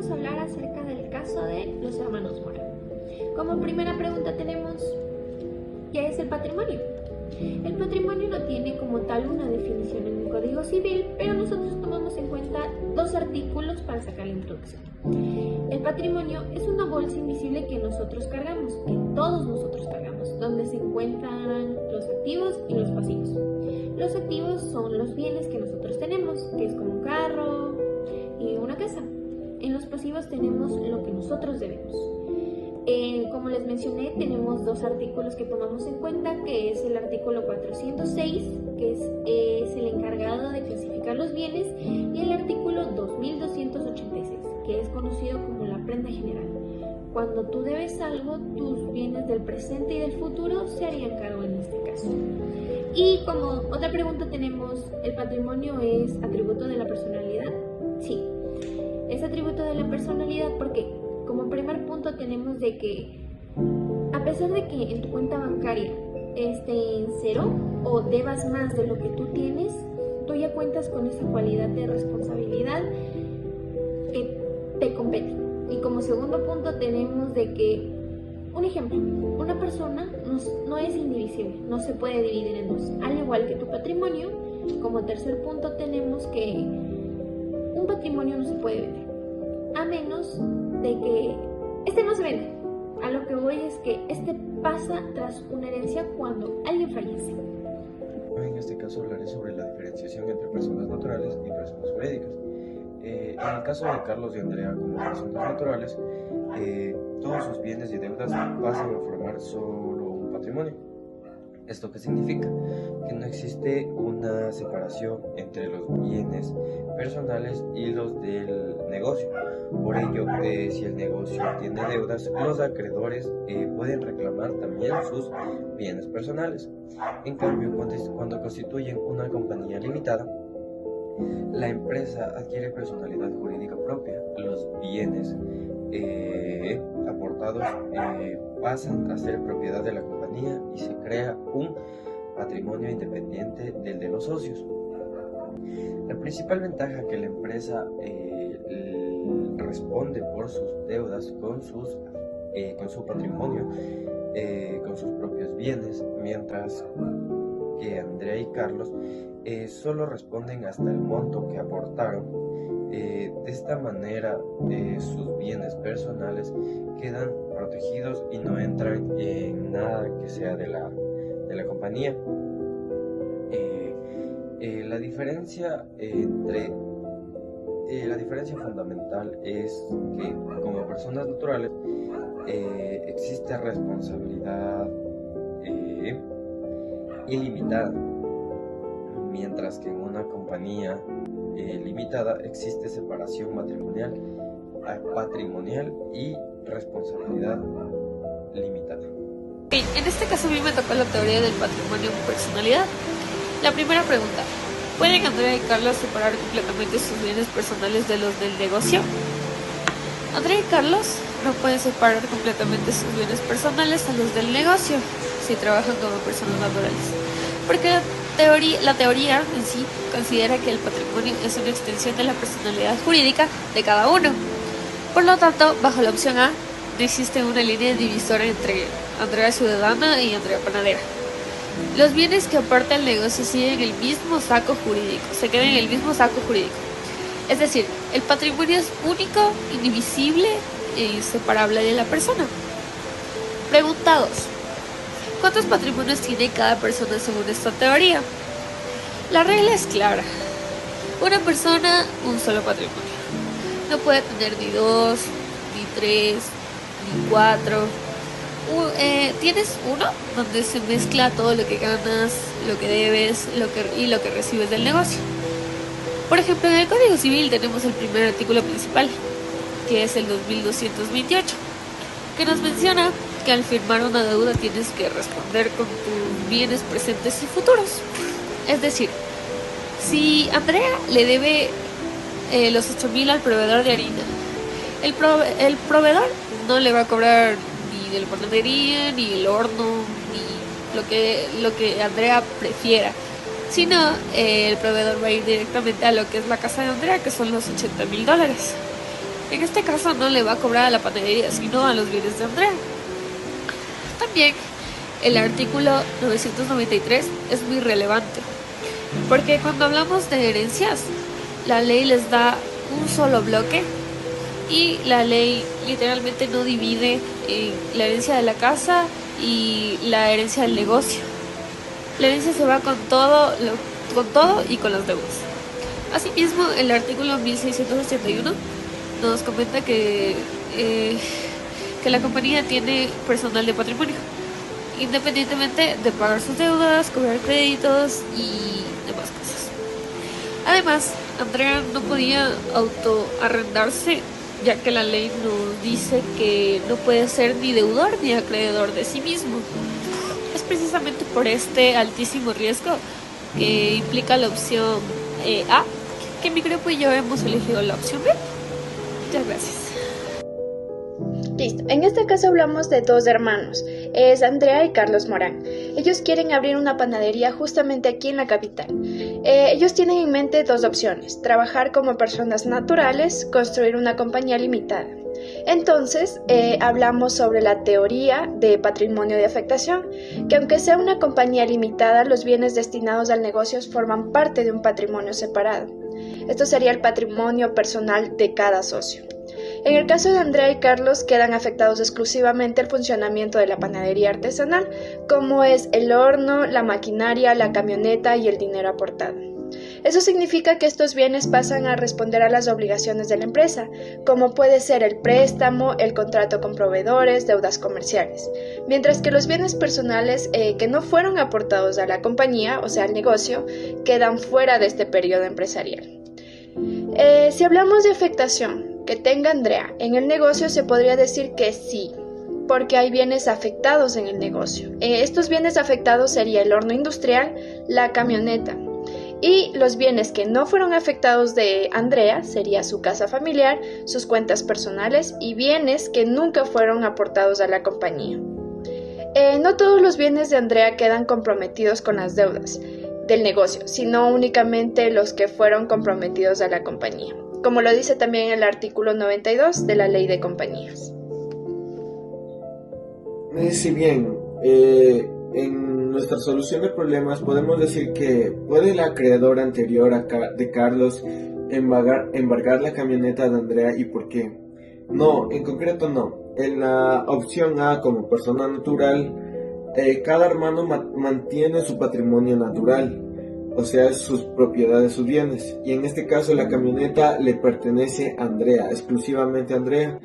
vamos a hablar acerca del caso de los hermanos Mora. Como primera pregunta tenemos, ¿qué es el patrimonio? El patrimonio no tiene como tal una definición en el Código Civil, pero nosotros tomamos en cuenta dos artículos para sacar la introducción. El patrimonio es una bolsa invisible que nosotros cargamos, que todos nosotros cargamos, donde se encuentran los activos y los pasivos. Los activos son los bienes que nosotros tenemos, que es como un carro y una casa. En los pasivos tenemos lo que nosotros debemos. Como les mencioné, tenemos dos artículos que tomamos en cuenta, que es el artículo 406, que es el encargado de clasificar los bienes, y el artículo 2286, que es conocido como la prenda general. Cuando tú debes algo, tus bienes del presente y del futuro se harían cargo en este caso. Y como otra pregunta tenemos, ¿el patrimonio es atributo de la personalidad? Sí, es atributo de la personalidad porque como primer punto tenemos de que a pesar de que en tu cuenta bancaria esté en cero o debas más de lo que tú tienes, tú ya cuentas con esa cualidad de responsabilidad que te compete. Y como segundo punto tenemos de que, un ejemplo, una persona no es indivisible, no se puede dividir en dos, al igual que tu patrimonio. Como tercer punto tenemos que un patrimonio no se puede vender, a menos de que este no se vende. A lo que voy es que este pasa tras una herencia cuando alguien fallece. En este caso hablaré sobre la diferenciación entre personas naturales y personas jurídicas. En el caso de Carlos y Andrea como personas naturales, todos sus bienes y deudas pasan a formar solo un patrimonio. ¿Esto qué significa? Que no existe una separación entre los bienes personales y los del negocio. Por ello, si el negocio tiene deudas, los acreedores pueden reclamar también sus bienes personales. En cambio, cuando constituyen una compañía limitada, la empresa adquiere personalidad jurídica propia. Los bienes aportados pasan a ser propiedad de la compañía y se crea un patrimonio independiente del de los socios. La principal ventaja que la empresa responde por sus deudas con su patrimonio, con sus propios bienes, mientras que Andrea y Carlos solo responden hasta el monto que aportaron. De esta manera sus bienes personales quedan protegidos y no entran en nada que sea de la compañía. La diferencia fundamental es que como personas naturales existe responsabilidad ilimitada, mientras que en una compañía limitada existe separación patrimonial y responsabilidad limitada. En este caso a mí me tocó la teoría del patrimonio en personalidad. La primera pregunta, ¿pueden Andrea y Carlos separar completamente sus bienes personales de los del negocio? Andrea y Carlos no pueden separar completamente sus bienes personales a los del negocio si trabajan como personas naturales, porque la teoría en sí considera que el patrimonio es una extensión de la personalidad jurídica de cada uno. Por lo tanto, bajo la opción A, no existe una línea divisora entre Andrea ciudadana y Andrea panadera. Los bienes que aporta el negocio siguen el mismo saco jurídico, se quedan en el mismo saco jurídico. Es decir, el patrimonio es único, indivisible e inseparable de la persona. Pregunta 2. ¿Cuántos patrimonios tiene cada persona según esta teoría? La regla es clara. Una persona, un solo patrimonio. No puede tener ni dos, ni tres, ni cuatro. Tienes uno donde se mezcla todo lo que ganas, lo que debes y lo que recibes del negocio. Por ejemplo, en el Código Civil tenemos el primer artículo principal, que es el 2228, que nos menciona que al firmar una deuda tienes que responder con tus bienes presentes y futuros. Es decir, si Andrea le debe los 8,000 al proveedor de harina, el proveedor no le va a cobrar ni de la panadería, ni el horno, ni lo que Andrea prefiera, sino el proveedor va a ir directamente a lo que es la casa de Andrea, que son los $80,000. En este caso no le va a cobrar a la panadería, sino a los bienes de Andrea. También el artículo 993 es muy relevante, porque cuando hablamos de herencias, la ley les da un solo bloque y la ley literalmente no divide en la herencia de la casa y la herencia del negocio. La herencia se va con todo y con las deudas. Asimismo, el artículo 1681 nos comenta que la compañía tiene personal de patrimonio, independientemente de pagar sus deudas, cobrar créditos y demás cosas. Además, Andrea no podía autoarrendarse, ya que la ley nos dice que no puede ser ni deudor ni acreedor de sí mismo. Es precisamente por este altísimo riesgo que implica la opción A, que mi grupo y yo hemos elegido la opción B. Muchas gracias. Listo, en este caso hablamos de dos hermanos, es Andrea y Carlos Morán. Ellos quieren abrir una panadería justamente aquí en la capital. Ellos tienen en mente dos opciones: trabajar como personas naturales, construir una compañía limitada. Entonces, hablamos sobre la teoría de patrimonio de afectación, que aunque sea una compañía limitada, los bienes destinados al negocio forman parte de un patrimonio separado. Esto sería el patrimonio personal de cada socio. En el caso de Andrea y Carlos, quedan afectados exclusivamente el funcionamiento de la panadería artesanal, como es el horno, la maquinaria, la camioneta y el dinero aportado. Eso significa que estos bienes pasan a responder a las obligaciones de la empresa, como puede ser el préstamo, el contrato con proveedores, deudas comerciales, mientras que los bienes personales que no fueron aportados a la compañía, o sea, al negocio, quedan fuera de este periodo empresarial. Si hablamos de afectación que tenga Andrea en el negocio, se podría decir que sí, porque hay bienes afectados en el negocio. Estos bienes afectados sería el horno industrial, la camioneta. Y los bienes que no fueron afectados de Andrea sería su casa familiar, sus cuentas personales y bienes que nunca fueron aportados a la compañía. No todos los bienes de Andrea quedan comprometidos con las deudas del negocio, sino únicamente los que fueron comprometidos a la compañía, como lo dice también el artículo 92 de la Ley de Compañías. Si bien en nuestra solución de problemas podemos decir que puede el acreedor anterior de Carlos embargar la camioneta de Andrea, ¿y por qué? No, en concreto no. En la opción A, como persona natural, cada hermano mantiene su patrimonio natural, o sea, sus propiedades, sus bienes, y en este caso la camioneta le pertenece a Andrea, exclusivamente a Andrea,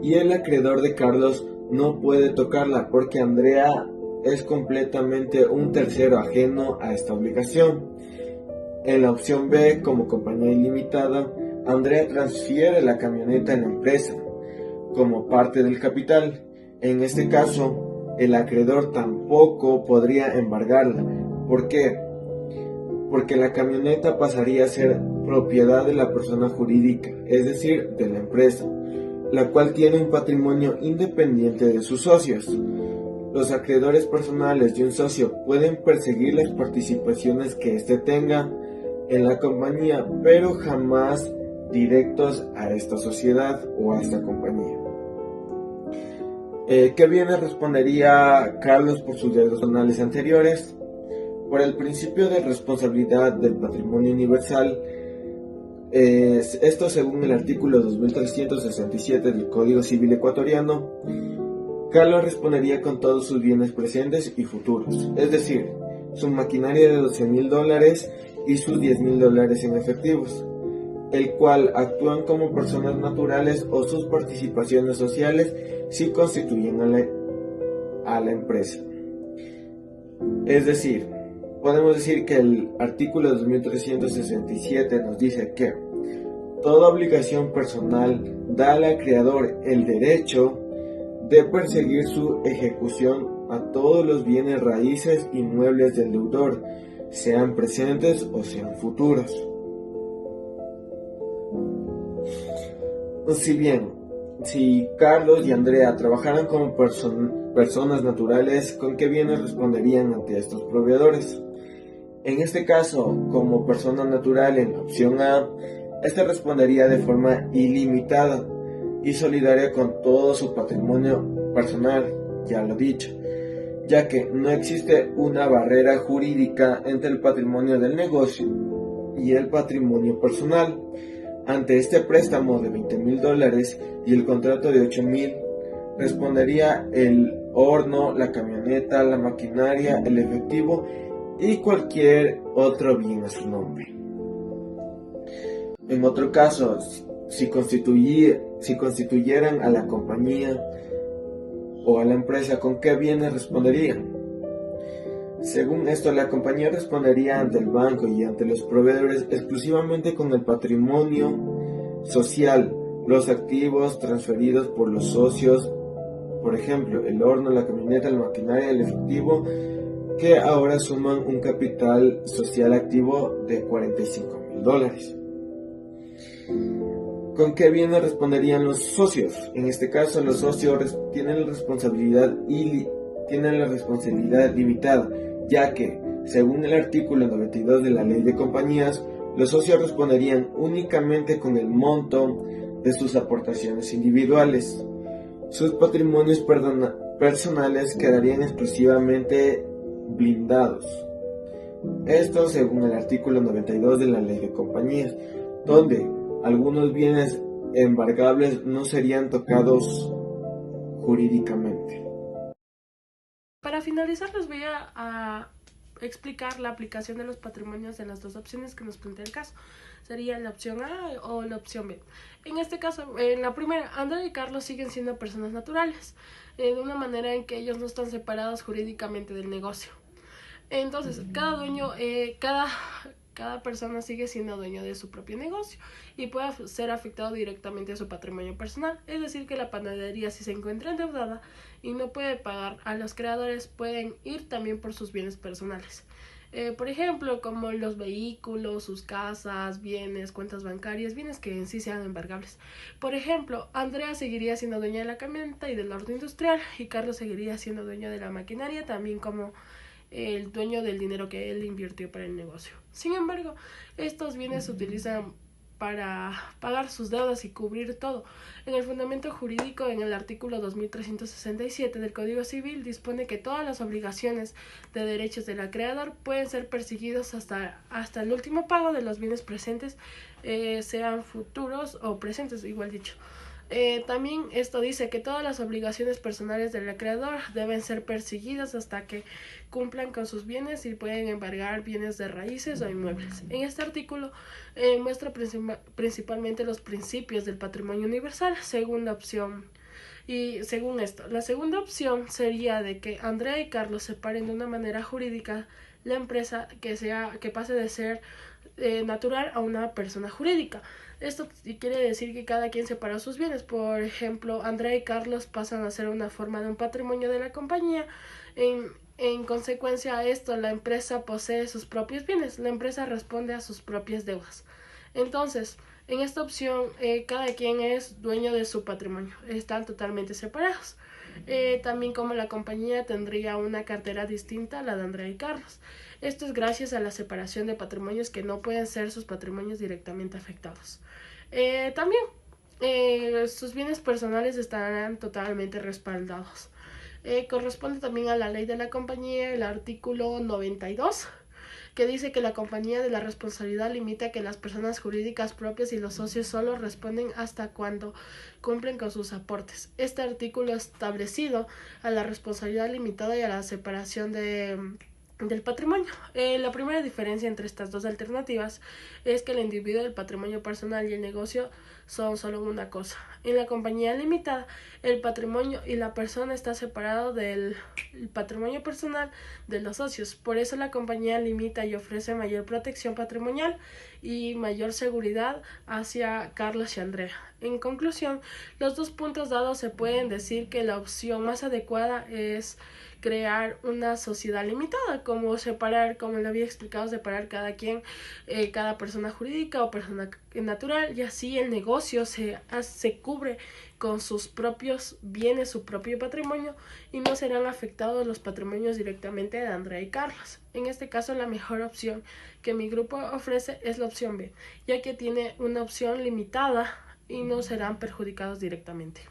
y el acreedor de Carlos no puede tocarla porque Andrea es completamente un tercero ajeno a esta obligación. En la opción B, como compañía ilimitada, Andrea transfiere la camioneta en la empresa como parte del capital. En este caso, el acreedor tampoco podría embargarla. ¿Por qué? Porque la camioneta pasaría a ser propiedad de la persona jurídica, es decir, de la empresa, la cual tiene un patrimonio independiente de sus socios. Los acreedores personales de un socio pueden perseguir las participaciones que éste tenga en la compañía, pero jamás directos a esta sociedad o a esta compañía. ¿Qué bienes respondería Carlos por sus deudas personales anteriores? Por el principio de responsabilidad del patrimonio universal, esto según el artículo 2367 del Código Civil ecuatoriano, Carlos respondería con todos sus bienes presentes y futuros, es decir, su maquinaria de $12,000 y sus $10,000 en efectivos, el cual actúan como personas naturales o sus participaciones sociales si constituyen a la empresa. Es decir, podemos decir que el artículo 2367 nos dice que toda obligación personal da al acreedor el derecho de perseguir su ejecución a todos los bienes raíces inmuebles del deudor, sean presentes o sean futuros. Si Carlos y Andrea trabajaran como personas naturales, ¿con qué bienes responderían ante estos proveedores? En este caso, como persona natural en la opción A, este respondería de forma ilimitada, y solidaria con todo su patrimonio personal, ya lo dicho, ya que no existe una barrera jurídica entre el patrimonio del negocio y el patrimonio personal. Ante este préstamo de $20,000 y el contrato de $8,000, respondería el horno, la camioneta, la maquinaria, el efectivo y cualquier otro bien a su nombre. En otro caso, si constituyeran a la compañía o a la empresa, ¿con qué bienes responderían? Según esto, la compañía respondería ante el banco y ante los proveedores exclusivamente con el patrimonio social, los activos transferidos por los socios, por ejemplo, el horno, la camioneta, la maquinaria, el efectivo, que ahora suman un capital social activo de $45,000. ¿Con qué bienes responderían los socios? En este caso, los socios tienen la responsabilidad limitada, ya que, según el artículo 92 de la Ley de Compañías, los socios responderían únicamente con el monto de sus aportaciones individuales. Sus patrimonios personales quedarían exclusivamente blindados. Esto según el artículo 92 de la Ley de Compañías, donde algunos bienes embargables no serían tocados jurídicamente. Para finalizar, les voy a explicar la aplicación de los patrimonios de las dos opciones que nos plantea el caso. Sería la opción A o la opción B. En este caso, en la primera, Andrea y Carlos siguen siendo personas naturales, de una manera en que ellos no están separados jurídicamente del negocio. Entonces, cada persona sigue siendo dueño de su propio negocio y puede ser afectado directamente a su patrimonio personal. Es decir, que la panadería, si se encuentra endeudada y no puede pagar a los creadores, pueden ir también por sus bienes personales. Por ejemplo, como los vehículos, sus casas, bienes, cuentas bancarias, bienes que en sí sean embargables. Por ejemplo, Andrea seguiría siendo dueña de la camioneta y del horno industrial, y Carlos seguiría siendo dueño de la maquinaria, también como el dueño del dinero que él invirtió para el negocio. Sin embargo, estos bienes se utilizan para pagar sus deudas y cubrir todo. En el fundamento jurídico, en el artículo 2367 del Código Civil, dispone que todas las obligaciones de derechos del acreedor pueden ser perseguidos hasta el último pago de los bienes presentes, sean futuros o presentes, igual dicho. También esto dice que todas las obligaciones personales del acreedor deben ser perseguidas hasta que cumplan con sus bienes y pueden embargar bienes de raíces o inmuebles. En este artículo muestra principalmente los principios del patrimonio universal, según la opción. Y según esto, la segunda opción sería de que Andrea y Carlos separen de una manera jurídica la empresa, que pase de ser natural a una persona jurídica. Esto quiere decir que cada quien separa sus bienes. Por ejemplo, Andrea y Carlos pasan a ser una forma de un patrimonio de la compañía. En consecuencia a esto, la empresa posee sus propios bienes. La empresa responde a sus propias deudas. Entonces, en esta opción, cada quien es dueño de su patrimonio. Están totalmente separados. También como la compañía tendría una cartera distinta a la de Andrea y Carlos. Esto es gracias a la separación de patrimonios que no pueden ser sus patrimonios directamente afectados. También sus bienes personales estarán totalmente respaldados. Corresponde también a la ley de la compañía el artículo 92, que dice que la compañía de la responsabilidad limita que las personas jurídicas propias y los socios solo responden hasta cuando cumplen con sus aportes. Este artículo establecido a la responsabilidad limitada y a la separación del patrimonio. La primera diferencia entre estas dos alternativas es que el individuo, el patrimonio personal y el negocio son solo una cosa. En la compañía limitada, el patrimonio y la persona está separado del patrimonio personal de los socios. Por eso la compañía limita y ofrece mayor protección patrimonial y mayor seguridad hacia Carlos y Andrea. En conclusión, los dos puntos dados se pueden decir que la opción más adecuada es crear una sociedad limitada, como le había explicado, separar cada quien, cada persona jurídica o persona natural, y así el negocio se cubre con sus propios bienes, su propio patrimonio, y no serán afectados los patrimonios directamente de Andrea y Carlos. En este caso, la mejor opción que mi grupo ofrece es la opción B, ya que tiene una opción limitada y no serán perjudicados directamente.